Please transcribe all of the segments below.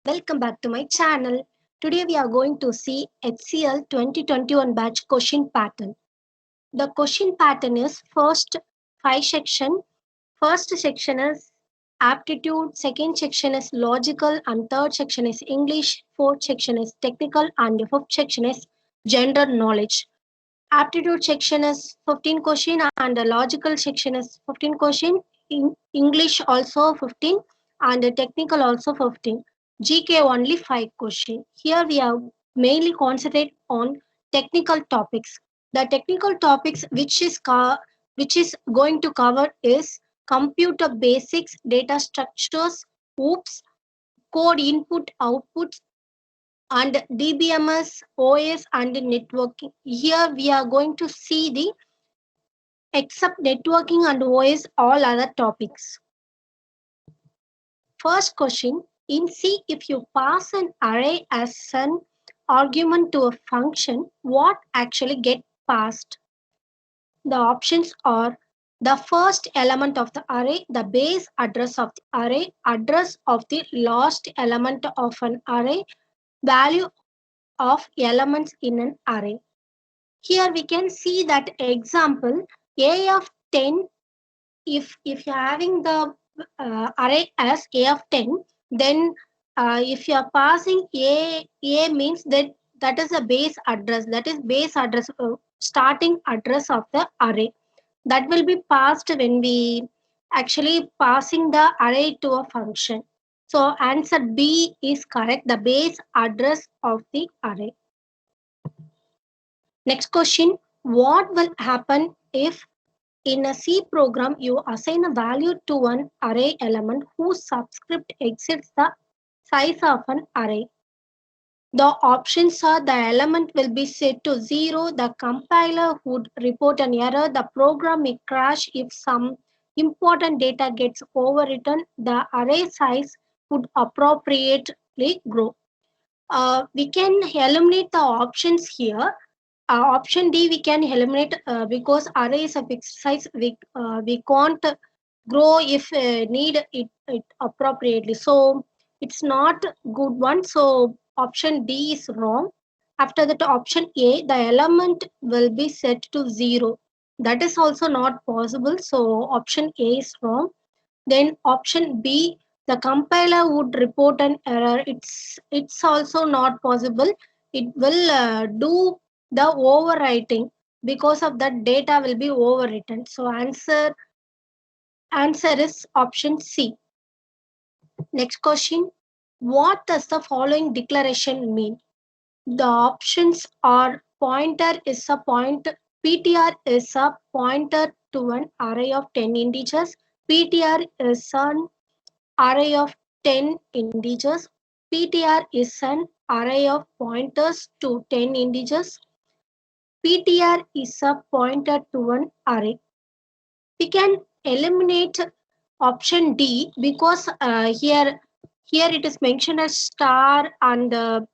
Welcome back to my channel. Today we are going to see HCL 2021 batch question pattern. The question pattern is first five section. First section is aptitude, second section is logical, and third section is English, fourth section is technical, and the fifth section is general knowledge. Aptitude section is 15 question and the logical section is 15 question. In English also 15 and the technical also 15. GK only 5 question. Here we are mainly concentrate on technical topics. The technical topics which is going to cover is computer basics, data structures, OOPS, code input outputs, and DBMS, OS, and networking. Here we are going to see the except networking and OS, all other topics. First question, in C, if you pass an array as an argument to a function, what actually get passed? The options are the first element of the array, the base address of the array, address of the last element of an array, value of elements in an array. Here we can see that example a of 10. If you're having the array as a of 10, then if you are passing a means that is a base address, that is base address, starting address of the array, that will be passed when we actually passing the array to a function. So answer B is correct, the base address of the array. Next question, what will happen if in a C program you assign a value to an array element whose subscript exceeds the size of an array? The options are the element will be set to 0, the compiler would report an error, the program may crash if some important data gets overwritten, the array size would appropriately grow. We can eliminate the options here. Option D we can eliminate because array is a fixed size. We can't grow if need it appropriately. So it's not good one. So option D is wrong. After that, option A, the element will be set to 0. That is also not possible. So option A is wrong. Then option B, the compiler would report an error. It's also not possible. It will do the overwriting, because of that data will be overwritten. So answer is option C. Next question, what does the following declaration mean? The options are pointer is a PTR is a pointer to an array of 10 integers. PTR is an array of 10 integers. PTR is an array of pointers to 10 integers. PTR is a pointer to an array. We can eliminate option D because here it is mentioned as star and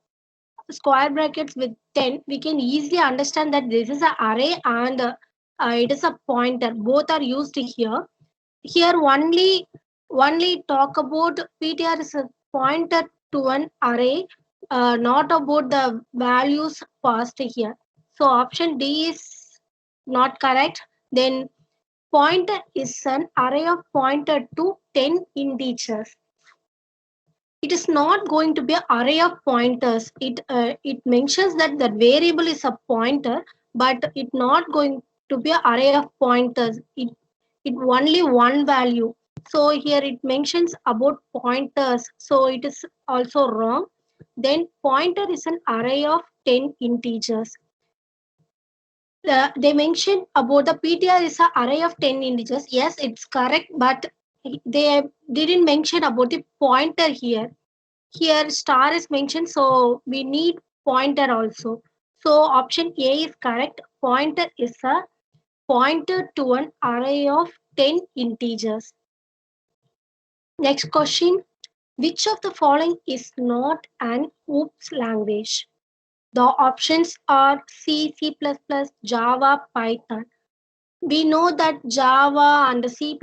square brackets with 10. We can easily understand that this is an array and it is a pointer. Both are used here. Here only talk about PTR is a pointer to an array, not about the values passed here. So option D is not correct. Then pointer is an array of pointer to 10 integers. It is not going to be an array of pointers. It mentions that the variable is a pointer, but it not going to be an array of pointers. It only one value. So here it mentions about pointers. So it is also wrong. Then pointer is an array of 10 integers. They mentioned about the PTR is an array of 10 integers. Yes, it's correct, but they didn't mention about the pointer here. Here star is mentioned, so we need pointer also. So option A is correct. Pointer is a pointer to an array of 10 integers. Next question, which of the following is not an OOPS language? The options are C, C++, Java, Python. We know that Java and C++,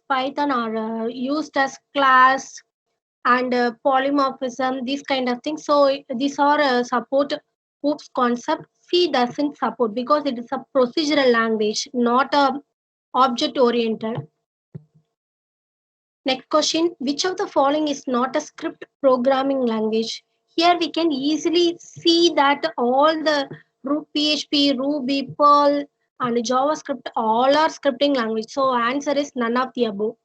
Python are used as class and polymorphism, these kind of things. So these are support OOPS concept. C doesn't support because it is a procedural language, not a object oriented. Next question, which of the following is not a script programming language? Here we can easily see that all the PHP, Ruby, Perl, and JavaScript all are scripting language. So answer is none of the above.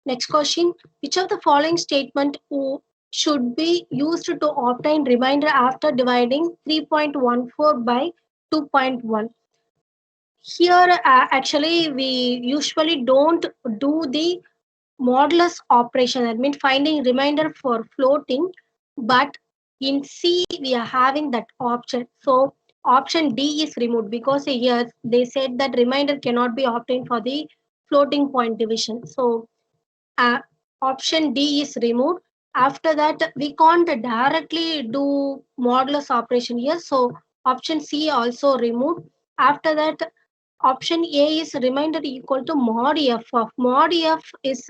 Next question, which of the following statement should be used to obtain remainder after dividing 3.14 by 2.1? Here, actually, we usually don't do the modulus operation, that means finding remainder for floating, but in C we are having that option. So option D is removed because here they said that remainder cannot be obtained for the floating point division. So uh, option D is removed. After that, we can't directly do modulus operation here. So option C also removed. After that, option A is remainder equal to mod f of mod f is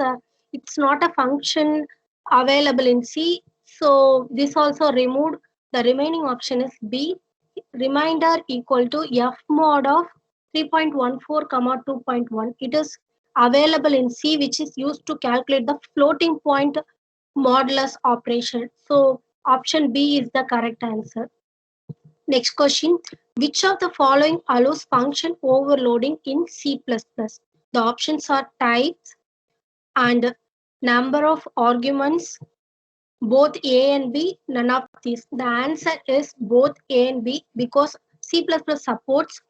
it's not a function available in C. So this also removed. The remaining option is B, remainder equal to f mod of 3.14 comma 2.1. It is available in C, which is used to calculate the floating point modulus operation. So option B is the correct answer. Next question, which of the following allows function overloading in C++? The options are types and number of arguments, both A and B, none of these. The answer is both A and B because C++ supports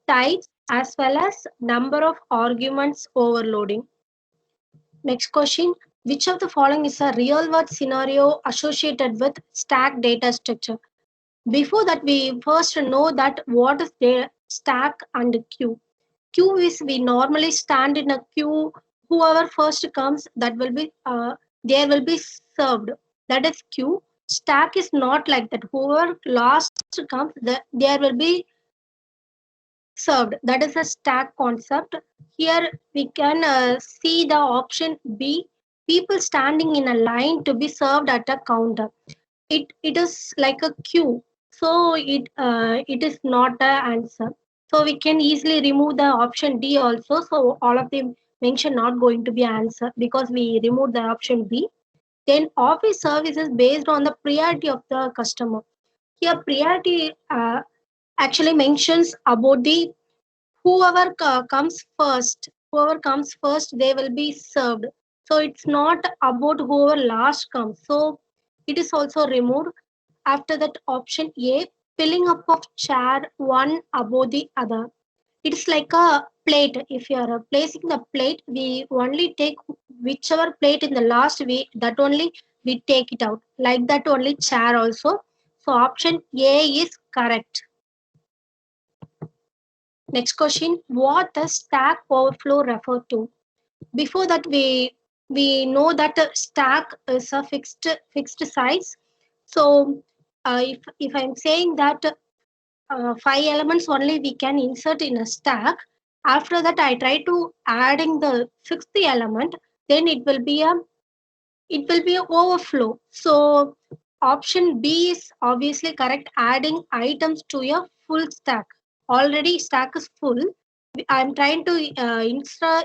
types as well as number of arguments overloading. Next question, which of the following is a real world scenario associated with stack data structure? Before that, we first know that what is the stack and queue. Queue is we normally stand in a queue. Whoever first comes, that will be there will be served. That is queue. Stack is not like that. Whoever last comes, there will be served. That is a stack concept. Here we can see the option B. People standing in a line to be served at a counter. It is like a queue, so it is not the answer. So we can easily remove the option D also. So all of them mentioned not going to be answer because we removed the option B. Then office services based on the priority of the customer. Here priority actually mentions about the whoever comes first they will be served. So it's not about whoever last comes. So it is also removed. After that, option A, filling up of chair one above the other. It's like a plate. If you are placing the plate, we only take whichever plate in the last way, that only we take it out. Like that only chair also. So option A is correct. Next question, what does Stack Overflow refer to? Before that, we know that a stack is a fixed size. So if I'm saying that 5 elements only we can insert in a stack, after that I try to adding the sixth element, then it will be a overflow. So option B is obviously correct. Adding items to a full stack. Already stack is full. I'm trying to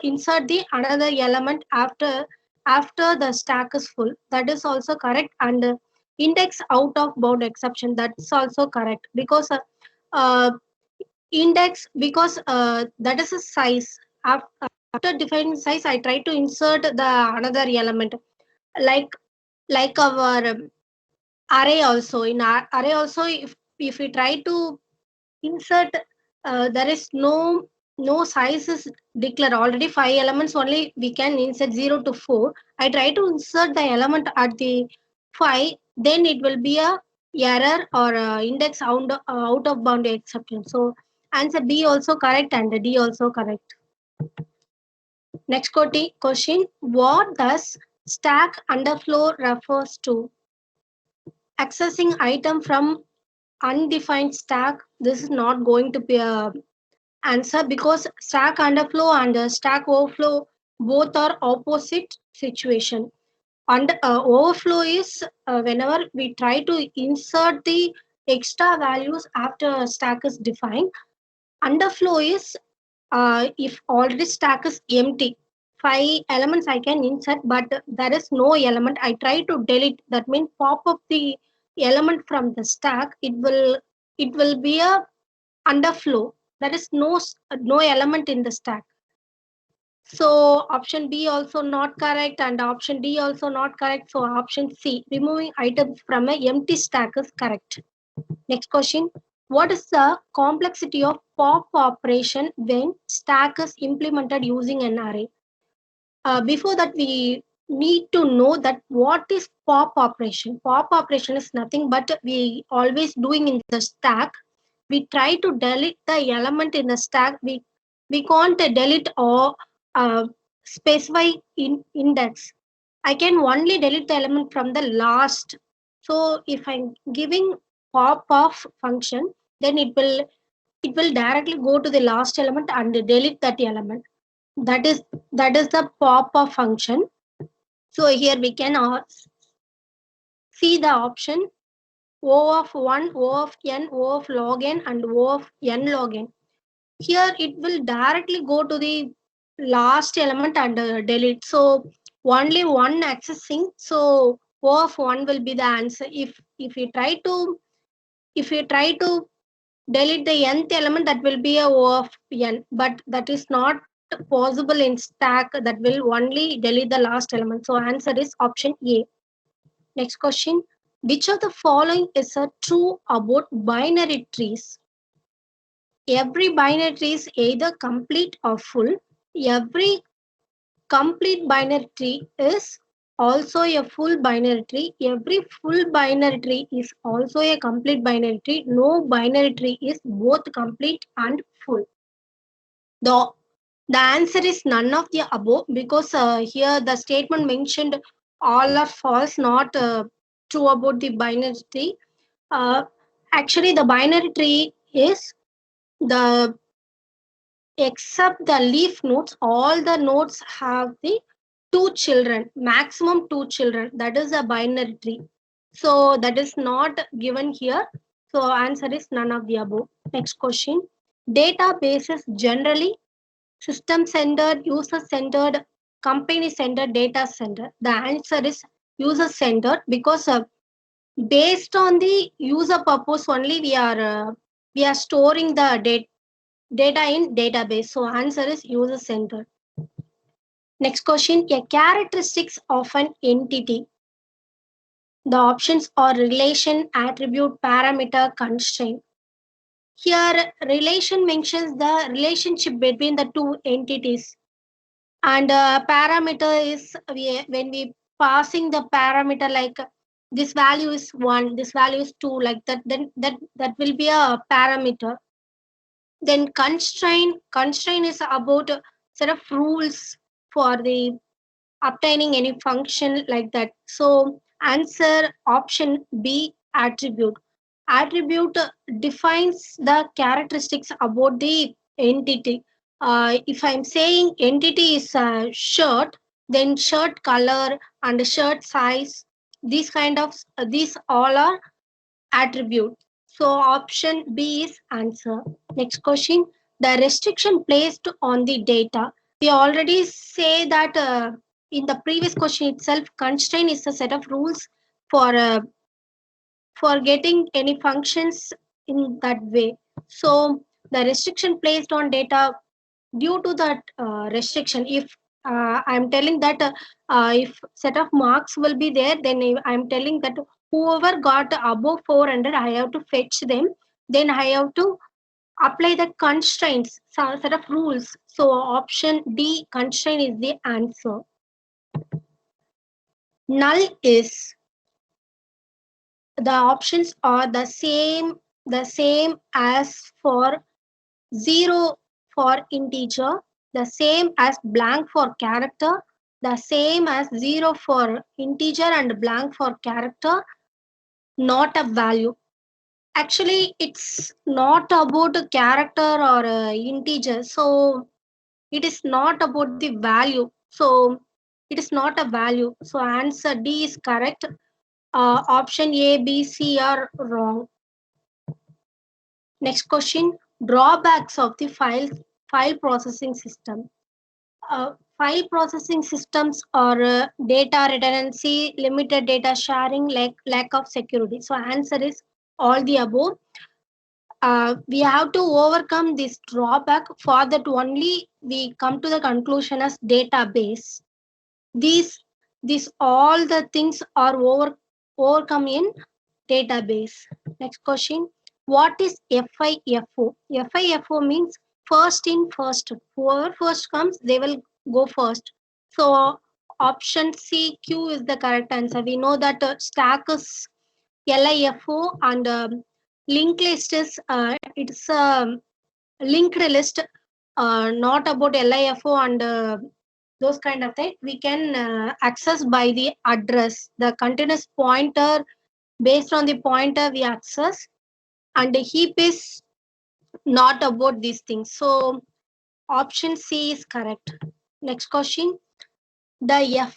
insert the another element after the stack is full. That is also correct. And index out of bound exception. That's also correct because uh, index because that is a size. After defining size, I try to insert the another element like our array also. In our array also, if we try to insert, there is no sizes declared. Already 5 elements only we can insert 0 to 4. I try to insert the element at the 5, then it will be a error or index out of bound exception. So answer B also correct and D also correct. Next question, what does stack underflow refers to? Accessing item from undefined stack. This is not going to be a answer because stack underflow and stack overflow both are opposite situation. And overflow is whenever we try to insert the extra values after stack is defined. Underflow is if already stack is empty, 5 elements I can insert, but there is no element. I try to delete. That means pop up the element from the stack. It will be a underflow. There is no element in the stack. So option B also not correct and option D also not correct. So option C, removing items from a empty stack is correct. Next question. What is the complexity of pop operation when stack is implemented using an array? Before that, we need to know that what is pop operation. Pop operation is nothing but we always doing in the stack. We try to delete the element in the stack. We can't delete or uh, specify index. I can only delete the element from the last. So if I'm giving pop off function, then it will directly go to the last element and delete that element. That is the pop off function. So here we can see the option O of 1, O of n, O of log n, and O of n log n. Here it will directly go to the last element and delete. So only one accessing. So O of 1 will be the answer. If you try to delete the nth element, that will be a O of n, but that is not possible in stack. That will only delete the last element. So answer is option A. Next question. Which of the following is a true about binary trees? Every binary tree is either complete or full. Every complete binary tree is also a full binary tree. Every full binary tree is also a complete binary tree. No binary tree is both complete and full. The, the answer is none of the above because here the statement mentioned all are false, not true about the binary tree. Uh, Actually, the binary tree is the except the leaf nodes, all the nodes have the two children, maximum two children. That is a binary tree. So that is not given here. So answer is none of the above. Next question. Databases generally system centered, user centered, company centered, data centered. The answer is user centered because based on the user purpose only we are storing the data in database. So answer is user centered. Next question. A characteristics of an entity. The options are relation, attribute, parameter, constraint. Here relation mentions the relationship between the two entities, and parameter is when we passing the parameter like this value is 1, this value is 2, like that, then that will be a parameter. Then constraint is about a set of rules for the obtaining any function like that. So answer option B, attribute. Attribute defines the characteristics about the entity. If I'm saying entity is shirt, then shirt color and shirt size, these all are attribute. So option B is answer. Next question. The restriction placed on the data. We already say that in the previous question itself, constraint is a set of rules for uh, for getting any functions in that way. So the restriction placed on data, due to that restriction, if I'm telling that if set of marks will be there, then I'm telling that whoever got above 400, I have to fetch them, then I have to apply the constraints, some set of rules. So option D, constraint, is the answer. Null is, the options are the same as for 0 for integer, the same as blank for character, the same as 0 for integer and blank for character, not a value. Actually, it's not about a character or a integer. So it is not about the value. So It is not a value. So answer D is correct. Option A, B, C are wrong. Next question, drawbacks of the file processing system. File processing systems are data redundancy, limited data sharing, lack of security. So answer is all the above. We have to overcome this drawback. For that only we come to the conclusion as database. These all the things are overcome in database. Next question, what is FIFO? FIFO means first in first. Whoever first comes, they will go first. So option C, Q is the correct answer. We know that stack is LIFO and linked list is it's a linked list, not about LIFO and those kind of thing. We can access by the address, the continuous pointer. Based on the pointer we access, and the heap is not about these things. So option C is correct. Next question, the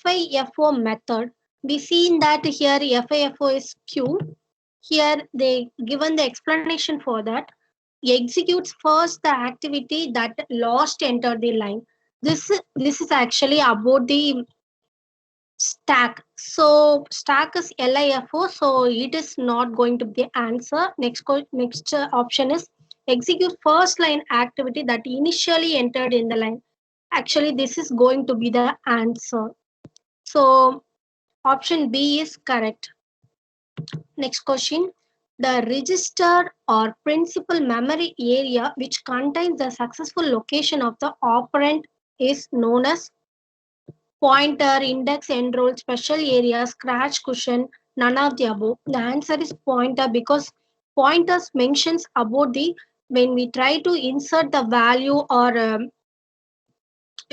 FIFO method. We seen that here FIFO is Q. Here they given the explanation for that. Executes first the activity that last enter the line. This is actually about the stack. So stack is LIFO, so it is not going to be the answer. Next option is execute first line activity that initially entered in the line. Actually, this is going to be the answer. So option B is correct. Next question. The register or principal memory area which contains the successful location of the operand is known as pointer, index, enroll, special area, scratch cushion, none of the above. The answer is pointer because pointers mentions about the when we try to insert the value or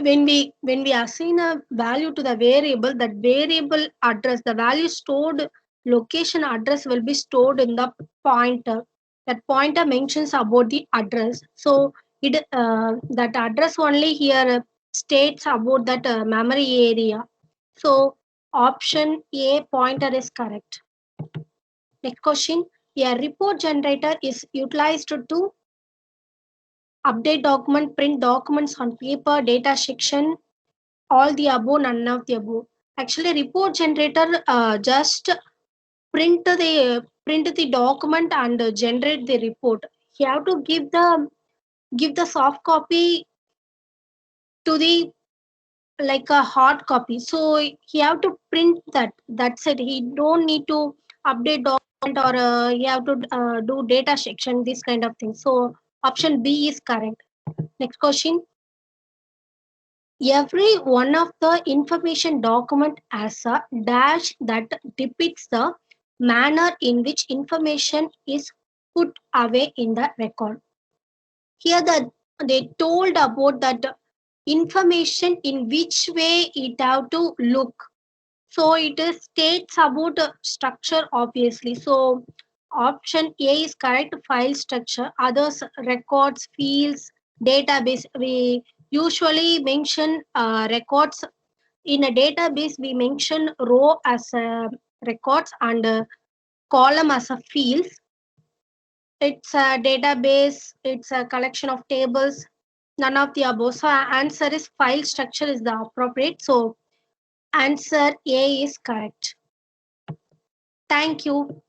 when we assign a value to the variable, that variable address, the value stored location address will be stored in the pointer. That pointer mentions about the address. So it that address only here states about that memory area. So option A, pointer, is correct. Next question, a report generator is utilized to update document, print documents on paper, data section, all the above, none of the above. Actually, report generator just print the document and generate the report. You have to give the soft copy to the like a hard copy. So he have to print that. That's it. He don't need to update document or he have to do data section, this kind of thing. So option B is correct. Next question. Every one of the information document has a dash that depicts the manner in which information is put away in the record. Here they told about that information in which way it have to look. So it is states about structure obviously. So option A is correct, file structure. Others records, fields, database. We usually mention records. In a database we mention row as records and column as a fields. It's a database, it's a collection of tables, none of the above. So answer is file structure is the appropriate. So answer A is correct. Thank you.